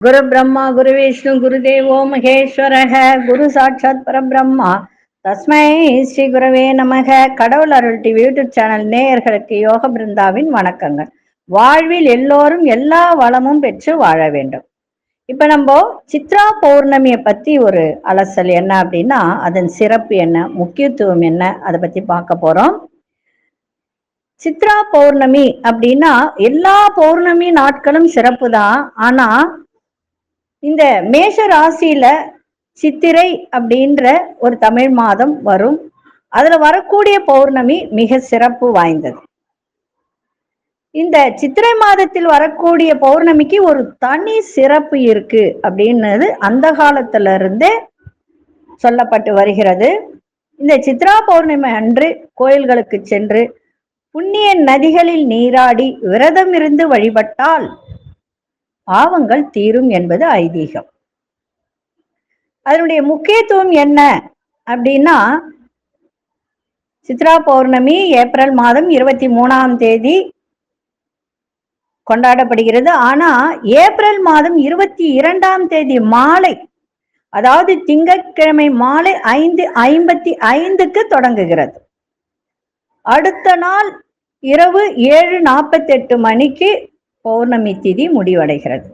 குரு பிரம்மா குரு விஷ்ணு குரு தேவோ மகேஸ்வரக குரு சாட்சாத் பரபிரம்மா தஸ்மை ஸ்ரீ குருவே நமக. கடவுள் அருள் டிவி யூடியூப் சேனல் நேயர்களுக்கு யோக பிருந்தாவின் வணக்கங்கள். வாழ்வில் எல்லோரும் எல்லா வளமும் பெற்று வாழ வேண்டும். இப்ப நம்ம சித்ரா பௌர்ணமியை பத்தி ஒரு அலசல் என்ன அப்படின்னா, அதன் சிறப்பு என்ன, முக்கியத்துவம் என்ன, அதை பத்தி பார்க்க போறோம். சித்ரா பௌர்ணமி அப்படின்னா எல்லா பௌர்ணமி நாட்களும் சிறப்பு தான். ஆனா இந்த மேஷ ராசியில சித்திரை அப்படின்ற ஒரு தமிழ் மாதம் வரும். அதுல வரக்கூடிய பௌர்ணமி மிக சிறப்பு வாய்ந்தது. இந்த சித்திரை மாதத்தில் வரக்கூடிய பௌர்ணமிக்கு ஒரு தனி சிறப்பு இருக்கு அப்படின்றது அந்த காலத்துல இருந்தே சொல்லப்பட்டு வருகிறது. இந்த சித்ரா பௌர்ணமி அன்று கோயில்களுக்கு சென்று புண்ணிய நதிகளில் நீராடி விரதம் இருந்து வழிபட்டால் பாவங்கள் தீரும் என்பது ஐதீகம். அதனுடைய முக்கியத்துவம் என்ன அப்படின்னா, சித்ரா பௌர்ணமி ஏப்ரல் மாதம் 23ஆம் தேதி கொண்டாடப்படுகிறது. ஆனா ஏப்ரல் மாதம் 22ஆம் தேதி மாலை, அதாவது திங்கட்கிழமை மாலை 5:55க்கு தொடங்குகிறது. அடுத்த நாள் இரவு 7:48 மணிக்கு பௌர்ணமி திதி முடிவடைகிறது.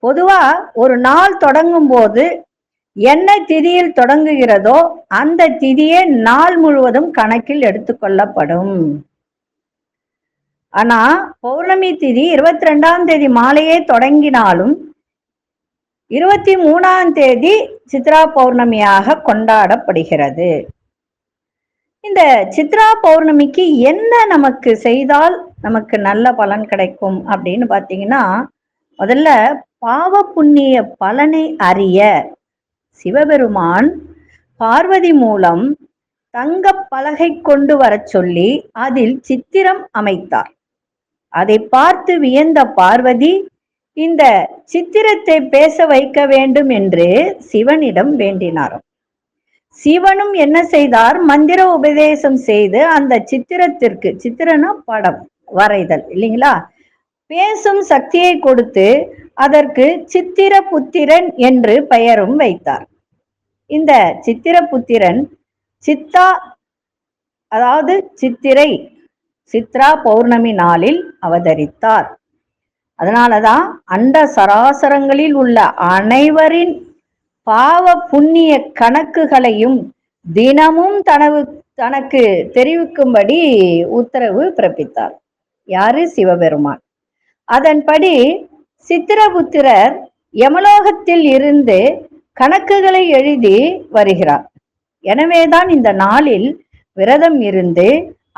பொதுவா ஒரு நாள் தொடங்கும் போது என்ன திதியில் தொடங்குகிறதோ அந்த திதியே நாள் முழுவதும் கணக்கில் எடுத்துக்கொள்ளப்படும். ஆனா பௌர்ணமி திதி 22ஆம் தேதி மாலையே தொடங்கினாலும் 23ஆம் தேதி சித்ரா பௌர்ணமியாக கொண்டாடப்படுகிறது. இந்த சித்ரா பௌர்ணமிக்கு என்ன நமக்கு செய்தால் நமக்கு நல்ல பலன் கிடைக்கும் அப்படின்னு பார்த்தீங்கன்னா, முதல்ல பாவ புண்ணிய பலனை அறிய சிவபெருமான் பார்வதி மூலம் தங்க பலகை கொண்டு வர சொல்லி அதில் சித்திரம் அமைத்தார். அதை பார்த்து வியந்த பார்வதி இந்த சித்திரத்தை பேச வைக்க வேண்டும் என்று சிவனிடம் வேண்டினார். சிவனும் என்ன செய்தார், மந்திர உபதேசம் செய்து அந்த சித்திரத்திற்கு, சித்திரனா படம் வரைதல் இல்லைங்களா, பேசும் சக்தியை கொடுத்து அதற்கு சித்திர புத்திரன் என்று பெயரும் வைத்தார். இந்த சித்திர புத்திரன் சித்தா, அதாவது சித்திரை, சித்ரா பௌர்ணமி நாளில் அவதரித்தார். அதனாலதான் அண்ட சராசரங்களில் உள்ள அனைவரின் பாவ புண்ணிய கணக்குகளையும் தினமும் தனக்கு தெரிவிக்கும்படி உத்தரவு பிறப்பித்தார். யாரு? சிவபெருமான். அதன்படி சித்திரபுத்திரர் யமலோகத்தில் இருந்து கணக்குகளை எழுதி வருகிறார். எனவேதான் இந்த நாளில் விரதம் இருந்து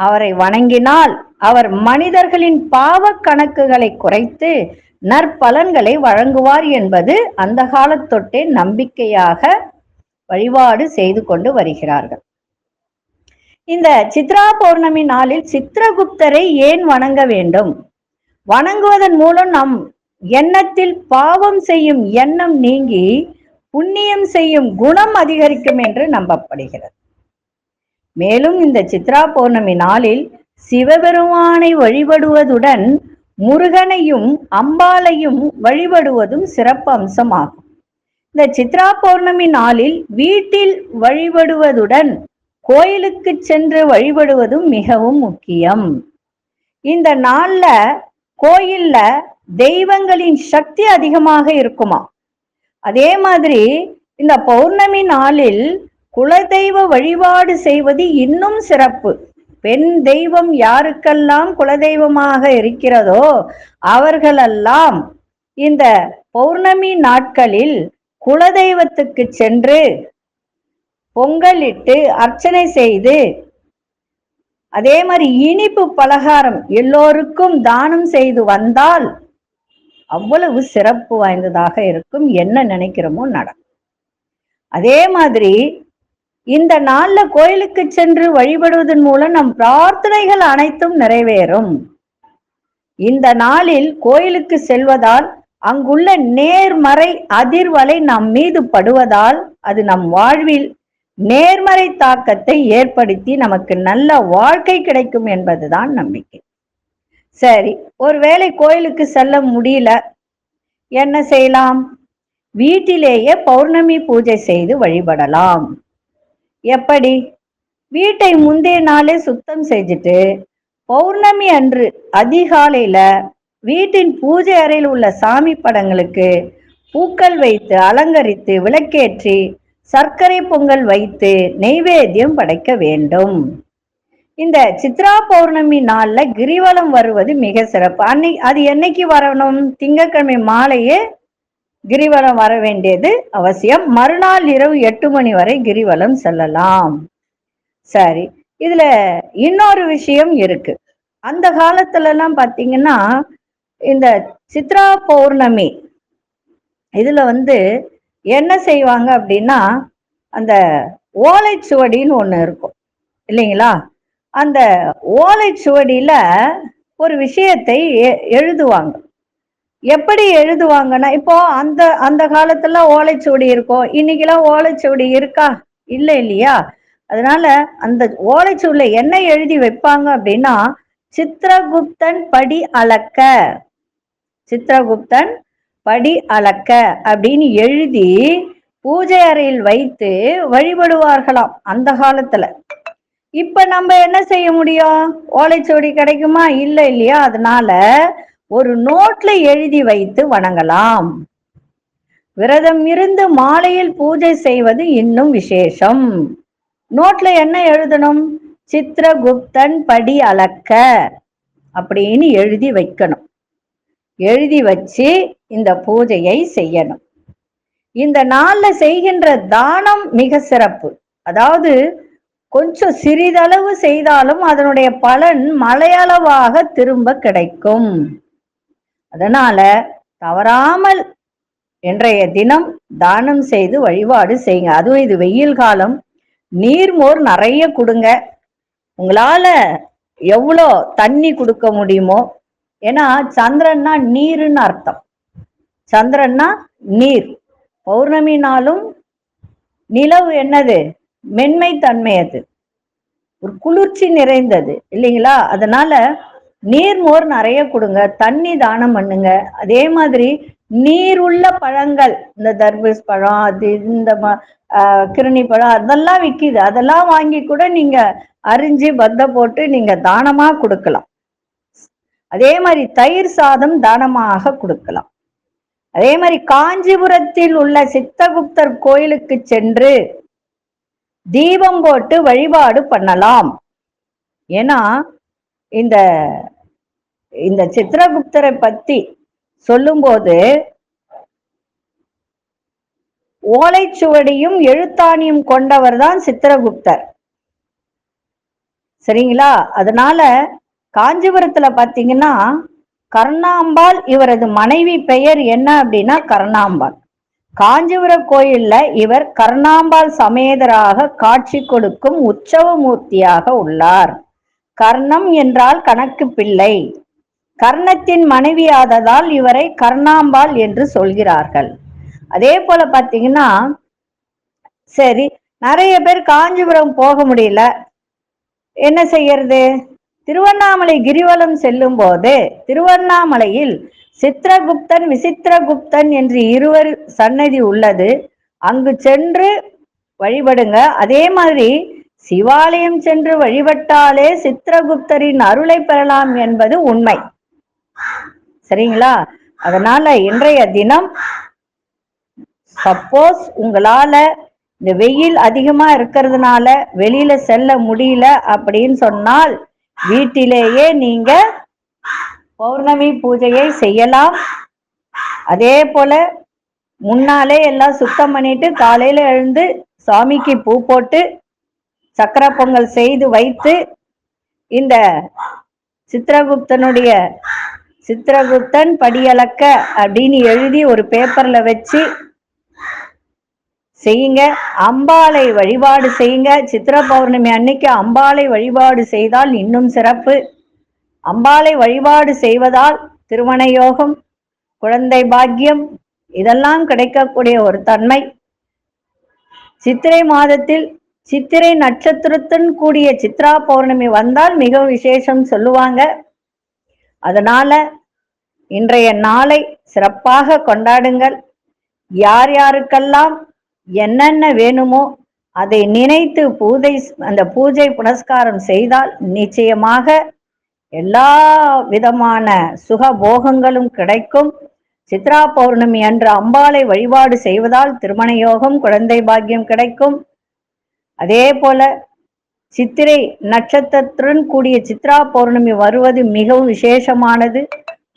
அவரை வணங்கினால் அவர் மனிதர்களின் பாவ கணக்குகளை குறைத்து நற்பலன்களை வழங்குவார் என்பது அந்த காலத்தொட்டே நம்பிக்கையாக வழிபாடு செய்து கொண்டு வருகிறார்கள். இந்த சித்ரா பௌர்ணமி நாளில் சித்திரகுப்தரை ஏன் வணங்க வேண்டும்? வணங்குவதன் மூலம் நம் எண்ணத்தில் பாவம் செய்யும் எண்ணம் நீங்கி புண்ணியம் செய்யும் குணம் அதிகரிக்கும் என்று நம்பப்படுகிறது. மேலும் இந்த சித்ரா பௌர்ணமி நாளில் சிவபெருமானை வழிபடுவதுடன் முருகனையும் அம்பாளையும் வழிபடுவதும் சிறப்பு அம்சமாகும். இந்த சித்ரா பௌர்ணமி நாளில் வீட்டில் வழிபடுவதுடன் கோயிலுக்கு சென்று வழிபடுவதும் மிகவும் முக்கியம். இந்த நாள்ல கோயில்ல தெய்வங்களின் சக்தி அதிகமாக இருக்குமா. அதே மாதிரி இந்த பௌர்ணமி நாளில் குலதெய்வ வழிபாடு செய்வது இன்னும் சிறப்பு. பெண் தெய்வம் யாருக்கெல்லாம் குலதெய்வமாக இருக்கிறதோ அவர்களெல்லாம் இந்த பௌர்ணமி நாட்களில் குலதெய்வத்துக்கு சென்று பொங்கலிட்டு அர்ச்சனை செய்து, அதே மாதிரி இனிப்பு பலகாரம் எல்லோருக்கும் தானம் செய்து வந்தால் அவ்வளவு சிறப்பு வாய்ந்ததாக இருக்கும். என்ன நினைக்கிறோமோ நடக்கும். அதே மாதிரி இந்த நாள்ல கோயிலுக்கு சென்று வழிபடுவதன் மூலம் நம் பிரார்த்தனைகள் அனைத்தும் நிறைவேறும். இந்த நாளில் கோயிலுக்கு செல்வதால் அங்குள்ள நேர்மறை அதிர்வலை நம் மீது படுவதால் அது நம் வாழ்வில் நேர்மறை தாக்கத்தை ஏற்படுத்தி நமக்கு நல்ல வாழ்க்கை கிடைக்கும் என்பதுதான் நம்பிக்கை. சரி, ஒருவேளை கோயிலுக்கு செல்ல முடியல, என்ன செய்யலாம்? வீட்டிலேயே பௌர்ணமி பூஜை செய்து வழிபடலாம். எப்படி? வீட்டை முந்தைய நாளே சுத்தம் செஞ்சுட்டு பௌர்ணமி அன்று அதிகாலையில வீட்டின் பூஜை அறையில் உள்ள சாமி படங்களுக்கு பூக்கள் வைத்து அலங்கரித்து விளக்கேற்றி சர்க்கரை பொங்கல் வைத்து நெய்வேத்தியம் படைக்க வேண்டும். இந்த சித்ரா பௌர்ணமி நாள்ல கிரிவலம் வருவது மிக சிறப்பு. அது என்னைக்கு வரணும்? திங்கட்கிழமை மாலையே கிரிவலம் வர வேண்டியது அவசியம். மறுநாள் இரவு 8 மணி வரை கிரிவலம் செல்லலாம். சரி, இதுல இன்னொரு விஷயம் இருக்கு. அந்த காலத்துல எல்லாம் பாத்தீங்கன்னா இந்த சித்ரா பௌர்ணமி இதுல என்ன செய்வாங்க அப்படின்னா, அந்த ஓலைச்சுவடின்னு ஒண்ணு இருக்கும் இல்லைங்களா? அந்த ஓலைச்சுவடியில ஒரு விஷயத்தை எழுதுவாங்க. எப்படி எழுதுவாங்கன்னா, இப்போ அந்த காலத்துல ஓலைச்சுவடி இருக்கும், இன்னைக்கெல்லாம் ஓலைச்சுவடி இருக்கா? இல்லை இல்லையா? அதனால அந்த ஓலைச்சுவடியில என்ன எழுதி வைப்பாங்க அப்படின்னா, சித்திரகுப்தன் படி அளக்க, சித்திரகுப்தன் படி அளக்க அப்படின்னு எழுதி பூஜை அறையில் வைத்து வழிபடுவார்களாம் அந்த காலத்துல. இப்ப நம்ம என்ன செய்ய முடியும்? ஓலைச்சுவடி கிடைக்குமா? இல்லை இல்லையா? அதனால ஒரு நோட்ல எழுதி வைத்து வணங்கலாம். விரதம் இருந்து மாலையில் பூஜை செய்வது இன்னும் விசேஷம். நோட்ல என்ன எழுதணும்? சித்திரகுப்தன் படி அளக்க அப்படின்னு எழுதி வைக்கணும். எழுதி வச்சு இந்த பூஜையை செய்யணும். இந்த நாள்ல செய்கின்ற தானம் மிக சிறப்பு. அதாவது கொஞ்சம் சிறிதளவு செய்தாலும் அதனுடைய பலன் மலையளவாக திரும்ப கிடைக்கும். அதனால தவறாமல் இன்றைய தினம் தானம் செய்து வழிபாடு செய்யுங்க. அதுவும் இது வெயில் காலம், நீர்மோர் நிறைய கொடுங்க. உங்களால எவ்வளோ தண்ணி கொடுக்க முடியுமோ, ஏன்னா சந்திரன்னா நீருன்னு அர்த்தம். சந்திரன்னா நீர். பௌர்ணமி நாளும் நிலவு என்னது? மென்மை தன்மை, அது ஒரு குளிர்ச்சி நிறைந்தது இல்லைங்களா? அதனால நீர்மோர் நிறைய கொடுங்க, தண்ணி தானம் பண்ணுங்க. அதே மாதிரி நீருள்ள பழங்கள், இந்த தர்பூஸ் பழம், அது இந்த கிருணி பழம் அதெல்லாம் விற்கிது, அதெல்லாம் வாங்கி கூட நீங்க அரிஞ்சு பத்த போட்டு நீங்க தானமா கொடுக்கலாம். அதே மாதிரி தயிர் சாதம் தானமாக கொடுக்கலாம். அதே மாதிரி காஞ்சிபுரத்தில் உள்ள சித்தகுப்தர் கோயிலுக்கு சென்று தீபம் போட்டு வழிபாடு பண்ணலாம். ஏன்னா இந்த சித்திரகுப்தரை பத்தி சொல்லும்போது ஓலைச்சுவடியும் எழுத்தாணியும் கொண்டவர் தான் சித்திரகுப்தர். சரிங்களா? அதனால காஞ்சிபுரத்துல பாத்தீங்கன்னா கர்ணாம்பாள், இவரது மனைவி பெயர் என்ன அப்படின்னா கர்ணாம்பாள். காஞ்சிபுர கோயில்ல இவர் கர்ணாம்பாள் சமேதராக காட்சி கொடுக்கும் உற்சவ மூர்த்தியாக உள்ளார். கர்ணம் என்றால் கணக்கு பிள்ளை. கர்ணத்தின் மனைவியாததால் இவரை கர்ணாம்பாள் என்று சொல்கிறார்கள். அதே போல பாத்தீங்கன்னா, சரி, நிறைய பேர் காஞ்சிபுரம் போக முடியல, என்ன செய்யறது? திருவண்ணாமலை கிரிவலம் செல்லும் போது திருவண்ணாமலையில் சித்திரகுப்தன் விசித்திரகுப்தன் என்று இருவர் சன்னதி உள்ளது, அங்கு சென்று வழிபடுங்க. அதே மாதிரி சிவாலயம் சென்று வழிபட்டாலே சித்திரகுப்தரின் அருளை பெறலாம் என்பது உண்மை. சரிங்களா? அதனால இன்றைய தினம் சப்போஸ் உங்களால இந்த வெயில் அதிகமா இருக்கிறதுனால வெளியில செல்ல முடியல அப்படின்னு சொன்னால் வீட்டிலேயே நீங்க பௌர்ணமி பூஜையை செய்யலாம். அதே போல முன்னாலே எல்லாம் சுத்தம் பண்ணிட்டு காலையில எழுந்து சாமிக்கு பூ போட்டு சக்கரை பொங்கல் செய்து வைத்து இந்த சித்திரகுப்தன் படியளக்க அப்படின்னு எழுதி ஒரு பேப்பர்ல வச்சு செய்யுங்க. அம்பாளை வழிபாடு செய்யுங்க. சித்திர பௌர்ணமி அன்னைக்கு அம்பாளை வழிபாடு செய்தால் இன்னும் சிறப்பு. அம்பாளை வழிபாடு செய்வதால் திருமண யோகம், குழந்தை பாக்கியம் இதெல்லாம் கிடைக்கக்கூடிய ஒரு தன்மை. சித்திரை மாதத்தில் சித்திரை நட்சத்திரத்துடன் கூடிய சித்ரா பௌர்ணமி வந்தால் மிக விசேஷம் சொல்லுவாங்க. அதனால இன்றைய நாளை சிறப்பாக கொண்டாடுங்கள். யார் யாருக்கெல்லாம் என்னென்ன வேணுமோ அதை நினைத்து அந்த பூஜை புனஸ்காரம் செய்தால் நிச்சயமாக எல்லா விதமான சுகபோகங்களும் கிடைக்கும். சித்ரா பௌர்ணமி அன்று அம்பாளை வழிபாடு செய்வதால் திருமண யோகம், குழந்தை பாக்கியம் கிடைக்கும். அதே போல சித்திரை நட்சத்திரத்துடன் கூடிய சித்ரா பௌர்ணமி வருவது மிகவும் விசேஷமானது.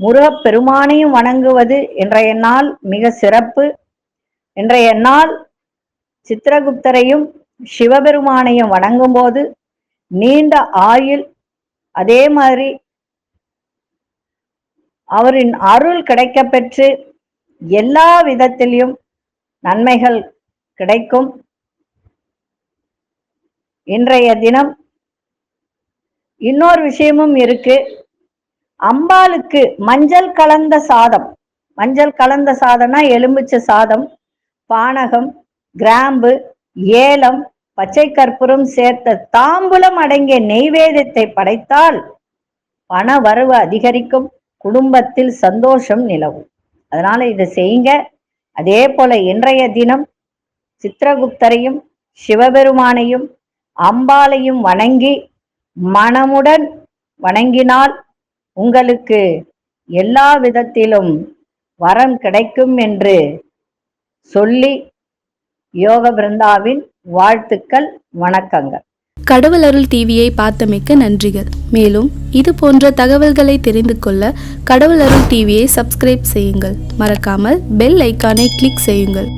முருகப்பெருமானையும் வணங்குவது இன்றைய நாள் மிக சிறப்பு. இன்றைய நாள் சித்திரகுப்தரையும் சிவபெருமானையும் வணங்கும் போது நீண்ட ஆயுள், அதே மாதிரி அவரின் அருள் கிடைக்க பெற்று எல்லா விதத்திலும் நன்மைகள் கிடைக்கும். இன்றைய தினம் இன்னொரு விஷயமும் இருக்கு. அம்பாளுக்கு மஞ்சள் கலந்த சாதம், மஞ்சள் கலந்த சாதம்னா எலுமிச்சை சாதம், பானகம், கிராம்பு, ஏலம், பச்சை கற்பூரம் சேர்த்த தாம்பூலம் அடங்கிய நெய்வேத்தியத்தை படைத்தால் பண வரவு அதிகரிக்கும், குடும்பத்தில் சந்தோஷம் நிலவும். அதனால இதை செய்யுங்க. அதே போல இன்றைய தினம் சித்திரகுப்தரையும் சிவபெருமானையும் அம்பாளையும் வணங்கி மனமுடன் வணங்கினால் உங்களுக்கு எல்லா விதத்திலும் வரம் கிடைக்கும் என்று சொல்லி யோக பிருந்தாவின் வாழ்த்துக்கள், வணக்கங்கள். கடவுள் அருள் டிவியை பார்த்தமைக்கு நன்றிகள். மேலும் இது போன்ற தகவல்களை தெரிந்து கொள்ள கடவுள் அருள் டிவியை சப்ஸ்கிரைப் செய்யுங்கள். மறக்காமல் பெல் ஐக்கானை கிளிக் செய்யுங்கள்.